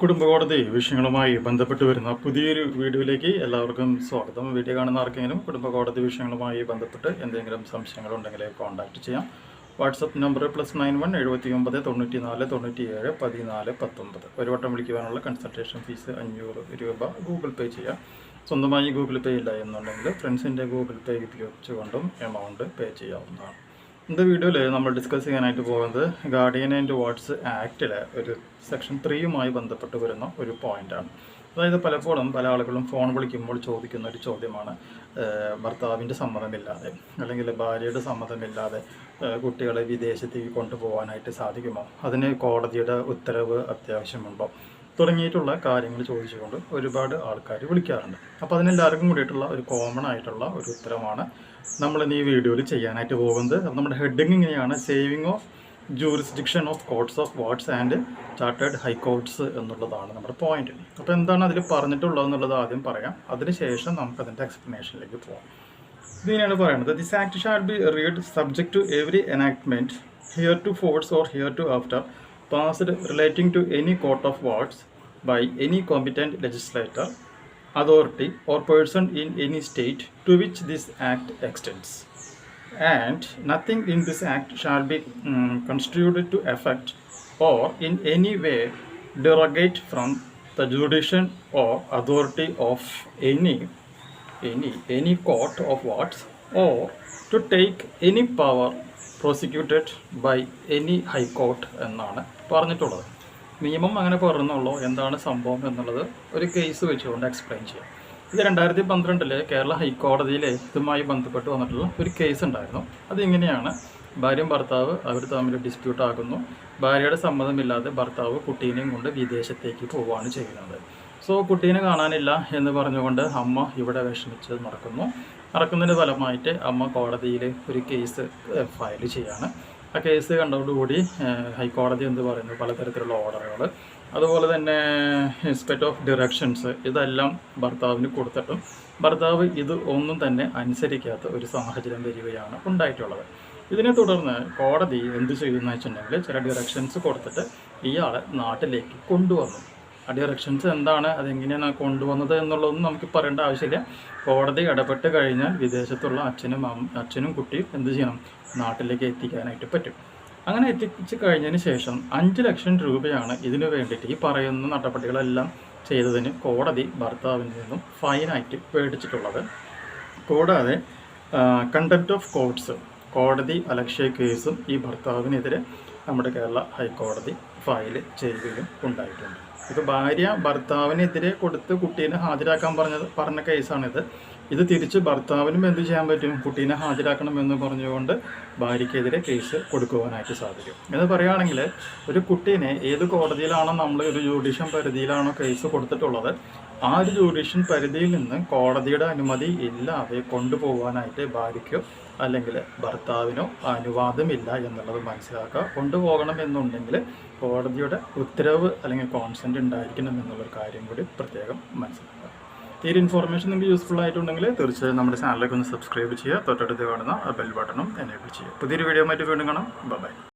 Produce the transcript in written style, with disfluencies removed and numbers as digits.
കുടുംബകോടതി വിഷയങ്ങളുമായി ബന്ധപ്പെട്ട് വരുന്ന പുതിയൊരു വീഡിയോയിലേക്ക് എല്ലാവർക്കും സ്വാഗതം. വീഡിയോ കാണുന്ന ആർക്കെങ്കിലും കുടുംബകോടതി വിഷയങ്ങളുമായി ബന്ധപ്പെട്ട് എന്തെങ്കിലും സംശയങ്ങളുണ്ടെങ്കിൽ കോൺടാക്റ്റ് ചെയ്യാം. WhatsApp number +91 79 94 97 14 19. ഒരു വട്ടം വിളിക്കുവാനുള്ള കൺസൾട്ടേഷൻ ഫീസ് 500 രൂപ ഗൂഗിൾ പേ ചെയ്യാം. സ്വന്തമായി ഗൂഗിൾ പേ ഇല്ല എന്നുണ്ടെങ്കിൽ ഫ്രണ്ട്സിൻ്റെ ഗൂഗിൾ പേ ഉപയോഗിച്ചുകൊണ്ടും എമൗണ്ട് പേ ചെയ്യാവുന്നതാണ്. ഇന്നത്തെ വീഡിയോയിൽ നമ്മൾ ഡിസ്കസ് ചെയ്യാനായിട്ട് പോകുന്നത് ഗാർഡിയൻ ആൻഡ് വാർഡ്സ് ആക്റ്റിലെ ഒരു സെക്ഷൻ 3യുമായി ബന്ധപ്പെട്ട് വരുന്ന ഒരു പോയിൻ്റാണ്. അതായത് പലപ്പോഴും പല ആളുകളും ഫോൺ വിളിക്കുമ്പോൾ ചോദിക്കുന്ന ഒരു ചോദ്യമാണ്, ഭർത്താവിൻ്റെ സമ്മതമില്ലാതെ അല്ലെങ്കിൽ ഭാര്യയുടെ സമ്മതമില്ലാതെ കുട്ടികളെ വിദേശത്തേക്ക് കൊണ്ടുപോകാനായിട്ട് സാധിക്കുമോ, അതിന് കോടതിയുടെ ഉത്തരവ് അത്യാവശ്യമുണ്ടോ തുടങ്ങിയിട്ടുള്ള കാര്യങ്ങൾ ചോദിച്ചുകൊണ്ട് ഒരുപാട് ആൾക്കാർ വിളിക്കാറുണ്ട്. അപ്പോൾ അതിനെല്ലാവർക്കും കൂടിയിട്ടുള്ള ഒരു കോമൺ ആയിട്ടുള്ള ഒരു ഉത്തരമാണ് നമ്മളിന്ന് ഈ വീഡിയോയിൽ ചെയ്യാനായിട്ട് പോകുന്നത്. അപ്പോൾ നമ്മുടെ ഹെഡിങ് ഇങ്ങനെയാണ്: saving of jurisdiction of കോർട്ട്സ് of wards and chartered high courts എന്നുള്ളതാണ് നമ്മുടെ പോയിന്റ്. അപ്പോൾ എന്താണ് അതിൽ പറഞ്ഞിട്ടുള്ളത് എന്നുള്ളത് ആദ്യം പറയാം, അതിനുശേഷം നമുക്കതിൻ്റെ എക്സ്പ്ലനേഷനിലേക്ക് പോകാം. ഇതിങ്ങനെയാണ് പറയുന്നത്: this act shall be read subject to every enactment heretofore or hereafter passed relating to any court of wards by any competent legislator, authority or person in any state to which this act extends, and nothing in this act shall be construed to affect or in any way derogate from the jurisdiction or authority of any court of wards, or to take any power prosecuted by any high court എന്നാണ് പറഞ്ഞിട്ടുള്ളത്. നിയമം അങ്ങനെ പറഞ്ഞുള്ളൂ. എന്താണ് സംഭവം എന്നുള്ളത് ഒരു case വെച്ചുകൊണ്ട് എക്സ്പ്ലെയിൻ ചെയ്യാം. ഇത് 2012 കേരള ഹൈക്കോടതിയിലെ ഇതുമായി ബന്ധപ്പെട്ട് വന്നിട്ടുള്ള ഒരു കേസ് ഉണ്ടായിരുന്നു. അതിങ്ങനെയാണ്: ഭാര്യയും ഭർത്താവ് അവർ തമ്മിൽ ഡിസ്പ്യൂട്ട് ആകുന്നു. ഭാര്യയുടെ സമ്മതമില്ലാതെ ഭർത്താവ് കുട്ടീനെയും കൊണ്ട് വിദേശത്തേക്ക് പോവുകയാണ് ചെയ്യുന്നത്. സോ കുട്ടീനെ കാണാനില്ല എന്ന് പറഞ്ഞുകൊണ്ട് അമ്മ ഇവിടെ വിഷമിച്ച് നടക്കുന്നതിന് ഫലമായിട്ട് അമ്മ കോടതിയിൽ ഒരു കേസ് ഫയൽ ചെയ്യാണ്. ആ കേസ് കണ്ടതോടുകൂടി ഹൈക്കോടതി എന്ത് പറയുന്നു, പലതരത്തിലുള്ള ഓർഡറുകൾ, അതുപോലെ തന്നെ സ്പെറ്റ് ഓഫ് ഡിറക്ഷൻസ് ഇതെല്ലാം ഭർത്താവിന് കൊടുത്തിട്ടും ഭർത്താവ് ഇത് ഒന്നും തന്നെ അനുസരിക്കാത്ത ഒരു സാഹചര്യം വരികയാണ് ഉണ്ടായിട്ടുള്ളത്. ഇതിനെ തുടർന്ന് കോടതി എന്ത് ചെയ്യുമെന്ന് വെച്ചിട്ടുണ്ടെങ്കിൽ ചില ഡിറക്ഷൻസ് കൊടുത്തിട്ട് ഇയാളെ നാട്ടിലേക്ക് കൊണ്ടുവന്നു. ആ ഡിറക്ഷൻസ് എന്താണ്, അതെങ്ങനെയാണ് കൊണ്ടുവന്നത് എന്നുള്ളതൊന്നും നമുക്ക് പറയേണ്ട ആവശ്യമില്ല. കോടതി ഇടപെട്ട് കഴിഞ്ഞാൽ വിദേശത്തുള്ള അച്ഛനും കുട്ടിയും എന്ത് ചെയ്യണം, നാട്ടിലേക്ക് എത്തിക്കാനായിട്ട് പറ്റും. അങ്ങനെ എത്തിച്ച് കഴിഞ്ഞതിന് ശേഷം 5 ലക്ഷം രൂപയാണ് ഇതിനു വേണ്ടിയിട്ട് ഈ പറയുന്ന നടപടികളെല്ലാം ചെയ്തതിന് കോടതി ഭർത്താവിൽ നിന്നും ഫൈനായിട്ട് മേടിച്ചിട്ടുള്ളത്. കൂടാതെ കണ്ടംപ്റ്റ് ഓഫ് കോർട്ട്സ്, കോടതി അലക്ഷ്യ കേസും ഈ ഭർത്താവിനെതിരെ നമ്മുടെ കേരള ഹൈക്കോടതി ഫയൽ ചെയ്യുകയും ഉണ്ടായിട്ടുണ്ട്. ഇപ്പോൾ ഭാര്യ ഭർത്താവിനെതിരെ കൊടുത്ത് കുട്ടീനെ ഹാജരാക്കാൻ പറഞ്ഞ കേസാണിത്. ഇത് തിരിച്ച് ഭർത്താവിനും എന്ത് ചെയ്യാൻ പറ്റും, കുട്ടീനെ ഹാജരാക്കണമെന്ന് പറഞ്ഞുകൊണ്ട് ഭാര്യയ്ക്കെതിരെ കേസ് കൊടുക്കുവാനായിട്ട് സാധിക്കും. എന്ന് പറയുകയാണെങ്കിൽ ഒരു കുട്ടീനെ ഏത് കോടതിയിലാണോ നമ്മൾ ഒരു ജുഡീഷ്യൻ പരിധിയിലാണോ കേസ് കൊടുത്തിട്ടുള്ളത്, ആ ഒരു ജുഡീഷ്യൻ പരിധിയിൽ നിന്ന് കോടതിയുടെ അനുമതി ഇല്ലാതെ കൊണ്ടുപോകാനായിട്ട് ഭാര്യയ്ക്കോ അല്ലെങ്കിൽ ഭർത്താവിനോ അനുവാദമില്ല എന്നുള്ളത് മനസ്സിലാക്കുക. കൊണ്ടുപോകണം എന്നുണ്ടെങ്കിൽ കോടതിയുടെ ഉത്തരവ് അല്ലെങ്കിൽ കോൺസെൻറ്റ് ഉണ്ടായിരിക്കണം എന്നുള്ളൊരു കാര്യം കൂടി പ്രത്യേകം മനസ്സിലാക്കുക. ഈ ഒരു ഇൻഫോർമേഷൻ നിങ്ങൾക്ക് യൂസ്ഫുൾ ആയിട്ടുണ്ടെങ്കിൽ തീർച്ചയായും നമ്മുടെ ചാനലിലേക്ക് ഒന്ന് സബ്സ്ക്രൈബ് ചെയ്യുക. തൊട്ടടുത്ത് കാണുന്ന ബെൽ ബട്ടണും എനേബിൾ ചെയ്യുക. പുതിയൊരു വീഡിയോ ആയിട്ട് വീണ്ടും കാണാം. ബൈ.